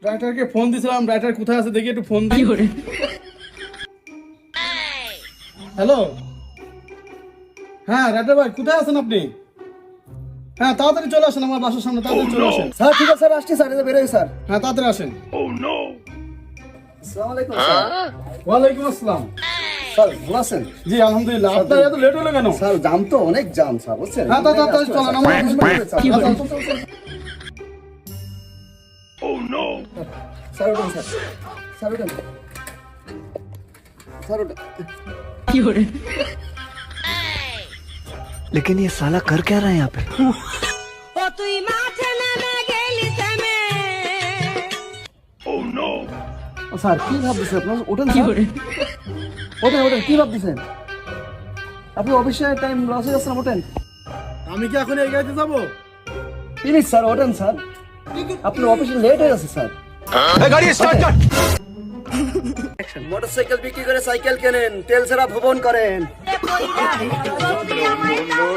রাইটারকে phone দিছিলাম, writer কোথায় আছে দেখি একটু ফোন দিই। হ্যালো, হ্যাঁ রাইটার ভাই কোথায় আছেন আপনি? হ্যাঁ তাড়াতাড়ি চলে আসেন আমার বাসার সামনে, তাড়াতাড়ি চলে আসেন। স্যার ঠিক আছে স্যার, আসছি স্যার, এটা বেরোয় স্যার। হ্যাঁ তাড়াতাড়ি আসেন। আসসালামু আলাইকুম স্যার। ওয়ালাইকুম আসসালাম। স্যার ভালো আছেন? জি আলহামদুলিল্লাহ। আপনার এত লেট হলো কেন? স্যার জাম তো অনেক জাম স্যার, বুঝছেন? হ্যাঁ তাড়াতাড়ি চলেন আমার অফিসে। স্যার ওঠেন স্যার, স্যার ওঠেন, স্যার ওঠেন। लेकिन ये साला कर क्या रहा है यहाँ पे? ও তুই মাঠে নেমে গেলি থেমে ও স্যার কি ভাবতেছেন আপনার? ওঠেন স্যার, ওঠেন ওঠেন, কি ভাবতেছেন আপনি? অফিসে টাইম লস হয়ে যাচ্ছে না, ওঠেন। আমি কি এখন এই গাড়িতে যাবো? প্লিজ স্যার ওঠেন স্যার, আপনার অফিসে লেট হয়ে যাচ্ছে স্যার। गाड़ी स्टार्ट कर। মোটরসাইকেল বিক্রি করে সাইকেল কেনেন, তেল ছাড়া ভ্রমণ করেন। পয়রা আমায় দাও